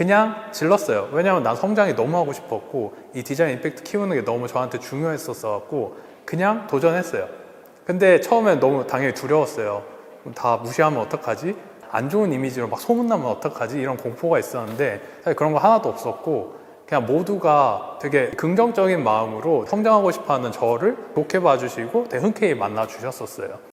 그냥 질렀어요. 왜냐면 난 성장이 너무 하고 싶었고 이 디자인 임팩트 키우는 게 너무 저한테 중요했었어 갖고 그냥 도전했어요. 근데 처음엔 너무 당연히 두려웠어요. 다 무시하면 어떡하지? 안 좋은 이미지로 막 소문나면 어떡하지? 이런 공포가 있었는데 사실 그런 거 하나도 없었고 그냥 모두가 되게 긍정적인 마음으로 성장하고 싶어하는 저를 좋게 봐주시고 되게 흔쾌히 만나주셨었어요.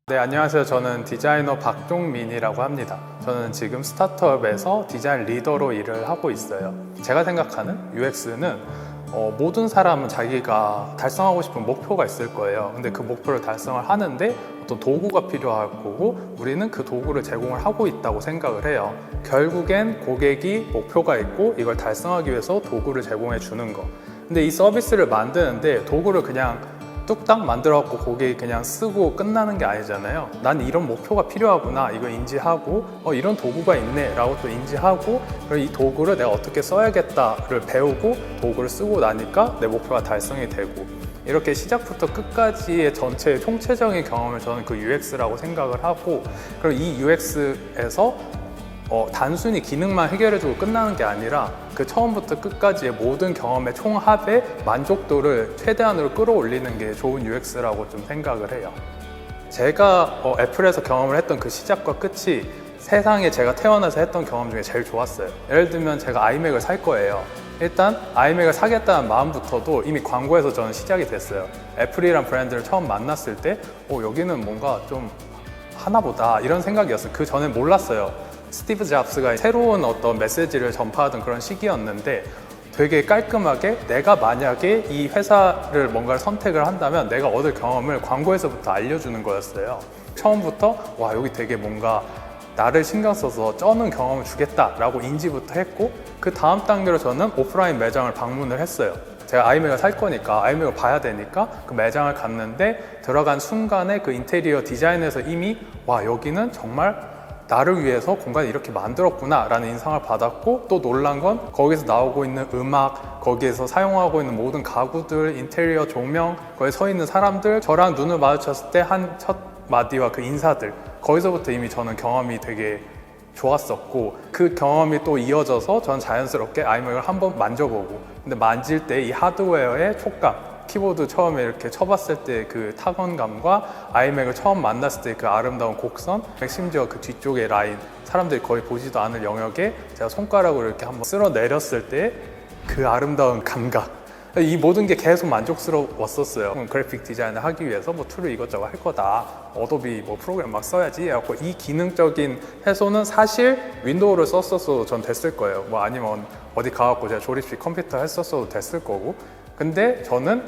네, 안녕하세요. 저는 디자이너 박종민이라고 합니다. 저는 지금 스타트업에서 디자인 리더로 일을 하고 있어요. 제가 생각하는 UX는 모든 사람은 자기가 달성하고 싶은 목표가 있을 거예요. 근데 그 목표를 달성을 하는데 어떤 도구가 필요할 거고 우리는 그 도구를 제공을 하고 있다고 생각을 해요. 결국엔 고객이 목표가 있고 이걸 달성하기 위해서 도구를 제공해 주는 거. 근데 이 서비스를 만드는데 도구를 그냥 뚝딱 만들어갖고 고객이 그냥 쓰고 끝나는 게 아니잖아요. 난 이런 목표가 필요하구나 이거 인지하고 이런 도구가 있네 라고 또 인지하고 그리고 이 도구를 내가 어떻게 써야겠다를 배우고 도구를 쓰고 나니까 내 목표가 달성이 되고 이렇게 시작부터 끝까지의 전체의 총체적인 경험을 저는 그 UX라고 생각을 하고 그리고 이 UX에서 단순히 기능만 해결해주고 끝나는 게 아니라 그 처음부터 끝까지의 모든 경험의 총합의 만족도를 최대한으로 끌어올리는 게 좋은 UX라고 좀 생각을 해요. 제가 애플에서 경험을 했던 그 시작과 끝이 세상에 제가 태어나서 했던 경험 중에 제일 좋았어요. 예를 들면 제가 아이맥을 살 거예요. 일단 아이맥을 사겠다는 마음부터도 이미 광고에서 저는 시작이 됐어요. 애플이란 브랜드를 처음 만났을 때 여기는 뭔가 좀 하나보다 이런 생각이었어요. 그 전엔 몰랐어요. 스티브 잡스가 새로운 어떤 메시지를 전파하던 그런 시기였는데 되게 깔끔하게 내가 만약에 이 회사를 뭔가를 선택을 한다면 내가 얻을 경험을 광고에서부터 알려주는 거였어요. 처음부터 와 여기 되게 뭔가 나를 신경 써서 쩌는 경험을 주겠다라고 인지부터 했고 그 다음 단계로 저는 오프라인 매장을 방문을 했어요. 제가 아이맥을 살 거니까 아이맥을 봐야 되니까 그 매장을 갔는데 들어간 순간에 그 인테리어 디자인에서 이미 와 여기는 정말 나를 위해서 공간을 이렇게 만들었구나 라는 인상을 받았고 또 놀란 건 거기서 나오고 있는 음악 거기에서 사용하고 있는 모든 가구들 인테리어 조명 거기에 서 있는 사람들 저랑 눈을 마주쳤을 때 한 첫 마디와 그 인사들 거기서부터 이미 저는 경험이 되게 좋았었고 그 경험이 또 이어져서 저는 자연스럽게 아이맥을 한번 만져보고 근데 만질 때 이 하드웨어의 촉감 키보드 처음에 이렇게 쳐봤을 때 그 타건감과 아이맥을 처음 만났을 때 그 아름다운 곡선 심지어 그 뒤쪽의 라인 사람들이 거의 보지도 않을 영역에 제가 손가락으로 이렇게 한번 쓸어 내렸을 때 그 아름다운 감각 이 모든 게 계속 만족스러웠었어요. 그래픽 디자인을 하기 위해서 뭐 툴을 이것저것 할 거다 어도비 뭐 프로그램 막 써야지 해갖고 이 기능적인 해소는 사실 윈도우를 썼었어도 전 됐을 거예요. 뭐 아니면 어디 가갖고 제가 조립식 컴퓨터 했었어도 됐을 거고 근데 저는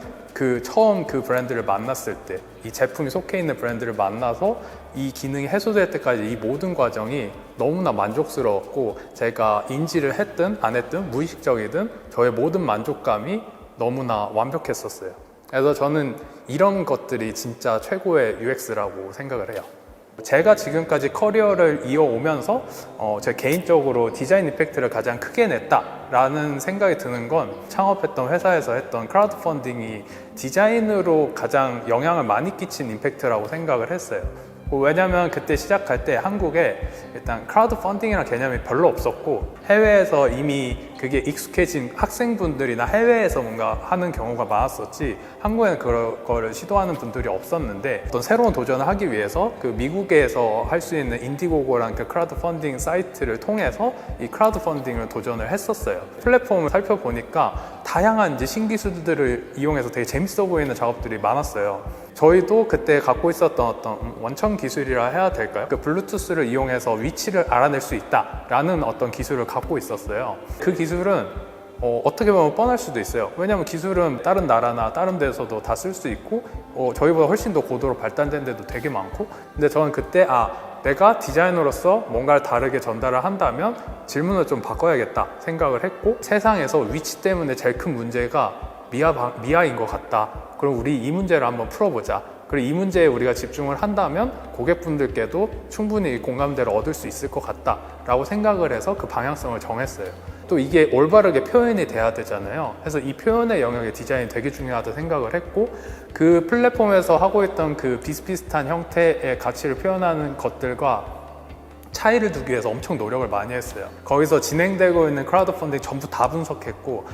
처음 그 브랜드를 만났을 때 이 제품이 속해 있는 브랜드를 만나서 이 기능이 해소될 때까지 이 모든 과정이 너무나 만족스러웠고 제가 인지를 했든 안 했든 무의식적이든 저의 모든 만족감이 너무나 완벽했었어요. 그래서 저는 이런 것들이 진짜 최고의 UX라고 생각을 해요. 제가 지금까지 커리어를 이어오면서 제 개인적으로 디자인 임팩트를 가장 크게 냈다라는 생각이 드는 건 창업했던 회사에서 했던 크라우드 펀딩이 디자인으로 가장 영향을 많이 끼친 임팩트라고 생각을 했어요. 왜냐면 그때 시작할 때 한국에 일단 크라우드 펀딩이라는 개념이 별로 없었고 해외에서 이미 그게 익숙해진 학생분들이나 해외에서 뭔가 하는 경우가 많았었지 한국에는 그런 거를 시도하는 분들이 없었는데 어떤 새로운 도전을 하기 위해서 그 미국에서 할 수 있는 인디고고라는 그 크라우드 펀딩 사이트를 통해서 이 크라우드 펀딩을 도전을 했었어요. 플랫폼을 살펴보니까 다양한 이제 신기술들을 이용해서 되게 재밌어 보이는 작업들이 많았어요. 저희도 그때 갖고 있었던 어떤 원천 기술이라 해야 될까요? 그 블루투스를 이용해서 위치를 알아낼 수 있다라는 어떤 기술을 갖고 있었어요. 그 기술은 어떻게 보면 뻔할 수도 있어요. 왜냐하면 기술은 다른 나라나 다른 데서도 다 쓸 수 있고 저희보다 훨씬 더 고도로 발달된 데도 되게 많고 근데 저는 그때 내가 디자이너로서 뭔가를 다르게 전달을 한다면 질문을 좀 바꿔야겠다 생각을 했고 세상에서 위치 때문에 제일 큰 문제가 미아인 것 같다. 그럼 우리 이 문제를 한번 풀어보자. 그리고 이 문제에 우리가 집중을 한다면 고객분들께도 충분히 공감대를 얻을 수 있을 것 같다 라고 생각을 해서 그 방향성을 정했어요. 또 이게 올바르게 표현이 돼야 되잖아요. 그래서 이 표현의 영역에 디자인이 되게 중요하다 생각을 했고 그 플랫폼에서 하고 있던 그 비슷비슷한 형태의 가치를 표현하는 것들과 차이를 두기 위해서 엄청 노력을 많이 했어요. 거기서 진행되고 있는 크라우드 펀딩 전부 다 분석했고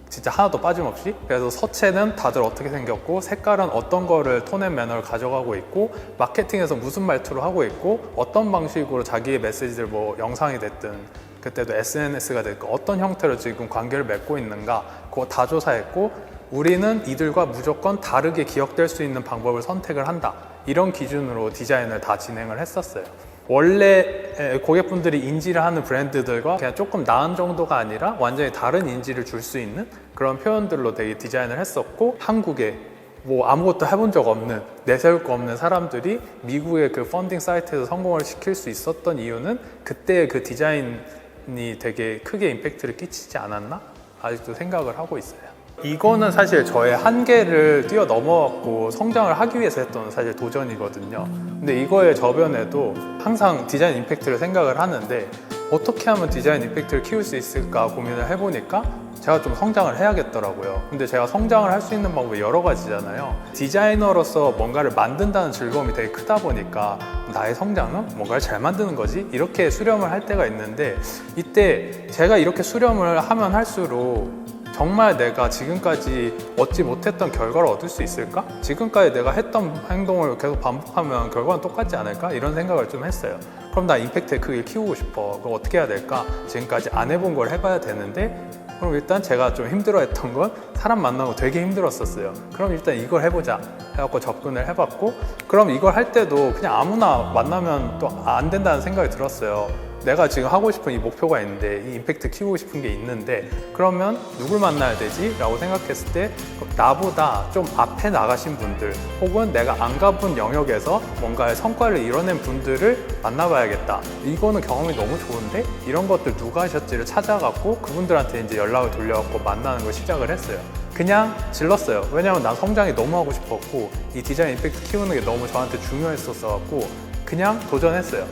진짜 하나도 빠짐없이. 그래서 서체는 다들 어떻게 생겼고, 색깔은 어떤 거를 톤 앤 매너를 가져가고 있고, 마케팅에서 무슨 말투로 하고 있고, 어떤 방식으로 자기의 메시지를 뭐 영상이 됐든 그때도 SNS가 됐고 어떤 형태로 지금 관계를 맺고 있는가, 그거 다 조사했고, 우리는 이들과 무조건 다르게 기억될 수 있는 방법을 선택을 한다, 이런 기준으로 디자인을 다 진행을 했었어요. 원래 고객분들이 인지를 하는 브랜드들과 그냥 조금 나은 정도가 아니라 완전히 다른 인지를 줄 수 있는 그런 표현들로 되게 디자인을 했었고, 한국에 뭐 아무것도 해본 적 없는, 내세울 거 없는 사람들이 미국의 그 펀딩 사이트에서 성공을 시킬 수 있었던 이유는 그때의 그 디자인이 되게 크게 임팩트를 끼치지 않았나? 아직도 생각을 하고 있어요. 이거는 사실 저의 한계를 뛰어넘어갖고 성장을 하기 위해서 했던 사실 도전이거든요. 근데 이거의 저변에도 항상 디자인 임팩트를 생각을 하는데, 어떻게 하면 디자인 임팩트를 키울 수 있을까 고민을 해보니까 제가 좀 성장을 해야겠더라고요. 근데 제가 성장을 할 수 있는 방법이 여러 가지잖아요. 디자이너로서 뭔가를 만든다는 즐거움이 되게 크다 보니까 나의 성장은 뭔가를 잘 만드는 거지? 이렇게 수렴을 할 때가 있는데, 이때 제가 이렇게 수렴을 하면 할수록 정말 내가 지금까지 얻지 못했던 결과를 얻을 수 있을까? 지금까지 내가 했던 행동을 계속 반복하면 결과는 똑같지 않을까? 이런 생각을 좀 했어요. 그럼 나 임팩트의 크기를 키우고 싶어. 그럼 어떻게 해야 될까? 지금까지 안 해본 걸 해봐야 되는데, 그럼 일단 제가 좀 힘들어했던 건 사람 만나고 되게 힘들었었어요. 그럼 일단 이걸 해보자 해갖고 접근을 해봤고, 그럼 이걸 할 때도 그냥 아무나 만나면 또 안 된다는 생각이 들었어요. 내가 지금 하고 싶은 이 목표가 있는데, 이 임팩트 키우고 싶은 게 있는데, 그러면 누굴 만나야 되지? 라고 생각했을 때 나보다 좀 앞에 나가신 분들, 혹은 내가 안 가본 영역에서 뭔가의 성과를 이뤄낸 분들을 만나봐야겠다. 이거는 경험이 너무 좋은데 이런 것들 누가 하셨지를 찾아갖고 그분들한테 이제 연락을 돌려갖고 만나는 걸 시작을 했어요. 그냥 질렀어요. 왜냐면 난 성장이 너무 하고 싶었고 이 디자인 임팩트 키우는 게 너무 저한테 중요했었어갖고 그냥 도전했어요.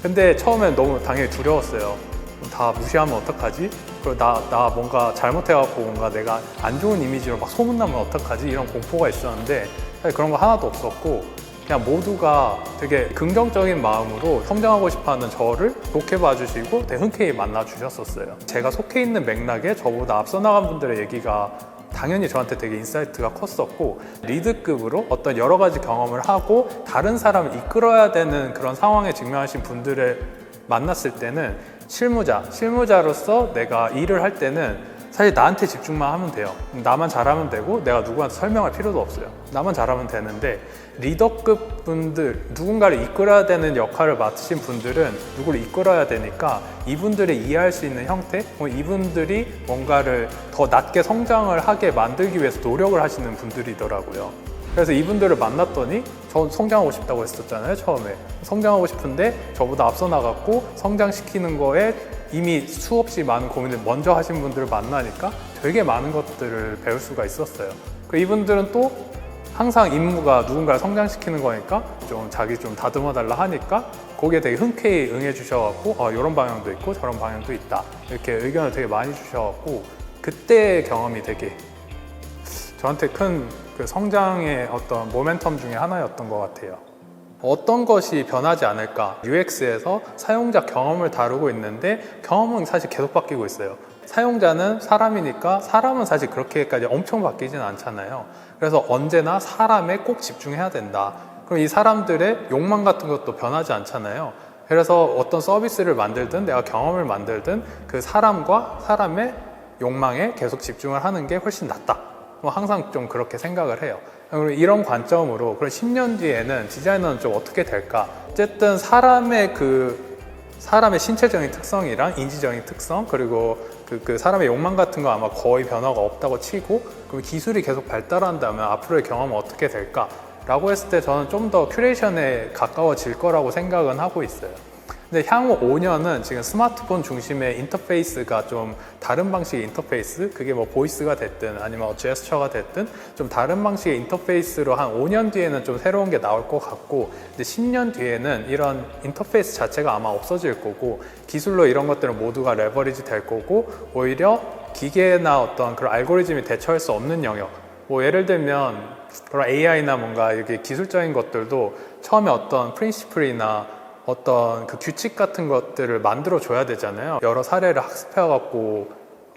근데 처음엔 너무 당연히 두려웠어요. 다 무시하면 어떡하지? 그리고 나 뭔가 잘못해갖고 뭔가 내가 안 좋은 이미지로 막 소문나면 어떡하지? 이런 공포가 있었는데 사실 그런 거 하나도 없었고, 그냥 모두가 되게 긍정적인 마음으로 성장하고 싶어하는 저를 좋게 봐주시고 되게 흔쾌히 만나주셨었어요. 제가 속해 있는 맥락에 저보다 앞서 나간 분들의 얘기가 당연히 저한테 되게 인사이트가 컸었고, 리드급으로 어떤 여러 가지 경험을 하고 다른 사람을 이끌어야 되는 그런 상황에 직면하신 분들을 만났을 때는 실무자로서 내가 일을 할 때는 사실 나한테 집중만 하면 돼요. 나만 잘하면 되고 내가 누구한테 설명할 필요도 없어요. 나만 잘하면 되는데, 리더급 분들, 누군가를 이끌어야 되는 역할을 맡으신 분들은 누구를 이끌어야 되니까 이분들이 이해할 수 있는 형태, 이분들이 뭔가를 더 낮게 성장을 하게 만들기 위해서 노력을 하시는 분들이더라고요. 그래서 이분들을 만났더니, 저 성장하고 싶다고 했었잖아요, 처음에. 성장하고 싶은데 저보다 앞서 나갔고 성장시키는 거에 이미 수없이 많은 고민을 먼저 하신 분들을 만나니까 되게 많은 것들을 배울 수가 있었어요. 이분들은 또 항상 임무가 누군가를 성장시키는 거니까 좀 자기 좀 다듬어 달라 하니까 거기에 되게 흔쾌히 응해 주셔갖고 이런 방향도 있고 저런 방향도 있다, 이렇게 의견을 되게 많이 주셔갖고 그때의 경험이 되게 저한테 큰 그 성장의 어떤 모멘텀 중에 하나였던 것 같아요. 어떤 것이 변하지 않을까? UX에서 사용자 경험을 다루고 있는데 경험은 사실 계속 바뀌고 있어요. 사용자는 사람이니까 사람은 사실 그렇게까지 엄청 바뀌진 않잖아요. 그래서 언제나 사람에 꼭 집중해야 된다. 그럼 이 사람들의 욕망 같은 것도 변하지 않잖아요. 그래서 어떤 서비스를 만들든 내가 경험을 만들든 그 사람과 사람의 욕망에 계속 집중을 하는 게 훨씬 낫다. 항상 좀 그렇게 생각을 해요. 이런 관점으로 그럼 10년 뒤에는 디자이너는 좀 어떻게 될까? 어쨌든 사람의 신체적인 특성이랑 인지적인 특성, 그리고 그 사람의 욕망 같은 거 아마 거의 변화가 없다고 치고, 그럼 기술이 계속 발달한다면 앞으로의 경험은 어떻게 될까? 라고 했을 때 저는 좀 더 큐레이션에 가까워질 거라고 생각은 하고 있어요. 근데 향후 5년은 지금 스마트폰 중심의 인터페이스가 좀 다른 방식의 인터페이스, 그게 뭐 보이스가 됐든 아니면 제스처가 됐든 좀 다른 방식의 인터페이스로 한 5년 뒤에는 좀 새로운 게 나올 것 같고, 근데 10년 뒤에는 이런 인터페이스 자체가 아마 없어질 거고 기술로 이런 것들은 모두가 레버리지 될 거고, 오히려 기계나 어떤 그런 알고리즘이 대처할 수 없는 영역, 뭐 예를 들면 그런 AI나 뭔가 이렇게 기술적인 것들도 처음에 어떤 프린시플이나 어떤 그 규칙 같은 것들을 만들어 줘야 되잖아요. 여러 사례를 학습해 갖고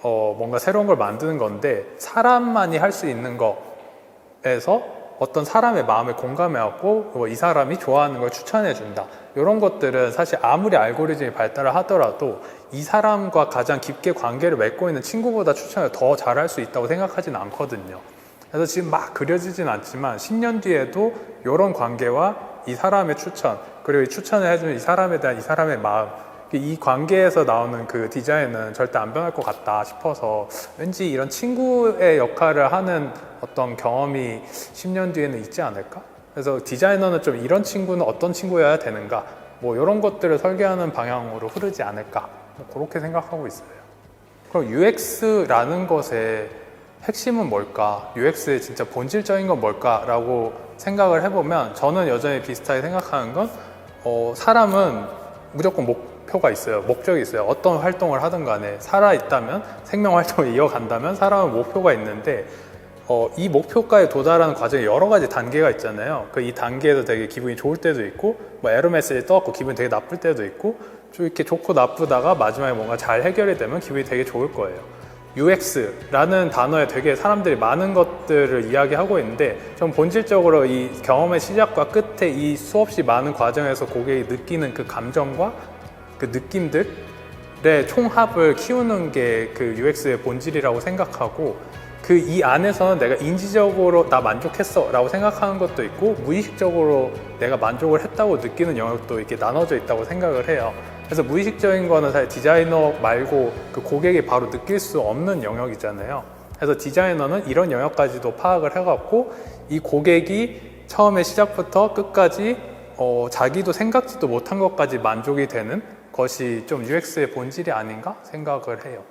뭔가 새로운 걸 만드는 건데, 사람만이 할 수 있는 거에서 어떤 사람의 마음에 공감해 갖고 이 사람이 좋아하는 걸 추천해 준다, 이런 것들은 사실 아무리 알고리즘이 발달을 하더라도 이 사람과 가장 깊게 관계를 맺고 있는 친구보다 추천을 더 잘할 수 있다고 생각하지는 않거든요. 그래서 지금 막 그려지진 않지만 10년 뒤에도 이런 관계와 이 사람의 추천, 그리고 이 추천을 해주는 이 사람에 대한 이 사람의 마음, 이 관계에서 나오는 그 디자인은 절대 안 변할 것 같다 싶어서, 왠지 이런 친구의 역할을 하는 어떤 경험이 10년 뒤에는 있지 않을까? 그래서 디자이너는 좀 이런 친구는 어떤 친구여야 되는가, 뭐 이런 것들을 설계하는 방향으로 흐르지 않을까, 뭐 그렇게 생각하고 있어요. 그럼 UX라는 것의 핵심은 뭘까? UX의 진짜 본질적인 건 뭘까라고 생각을 해보면, 저는 여전히 비슷하게 생각하는 건 사람은 무조건 목표가 있어요. 목적이 있어요. 어떤 활동을 하든 간에 살아있다면, 생명 활동을 이어간다면 사람은 목표가 있는데, 이 목표까지 도달하는 과정에 여러 가지 단계가 있잖아요. 이 단계에서 되게 기분이 좋을 때도 있고, 뭐 에러 메시지 떠갖고 기분이 되게 나쁠 때도 있고, 좀 이렇게 좋고 나쁘다가 마지막에 뭔가 잘 해결이 되면 기분이 되게 좋을 거예요. UX라는 단어에 되게 사람들이 많은 것들을 이야기하고 있는데, 전 본질적으로 이 경험의 시작과 끝에 이 수없이 많은 과정에서 고객이 느끼는 그 감정과 그 느낌들의 총합을 키우는 게 그 UX의 본질이라고 생각하고, 그 이 안에서는 내가 인지적으로 나 만족했어 라고 생각하는 것도 있고, 무의식적으로 내가 만족을 했다고 느끼는 영역도 이렇게 나눠져 있다고 생각을 해요. 그래서 무의식적인 거는 사실 디자이너 말고 그 고객이 바로 느낄 수 없는 영역이잖아요. 그래서 디자이너는 이런 영역까지도 파악을 해갖고, 이 고객이 처음에 시작부터 끝까지 자기도 생각지도 못한 것까지 만족이 되는 것이 좀 UX의 본질이 아닌가 생각을 해요.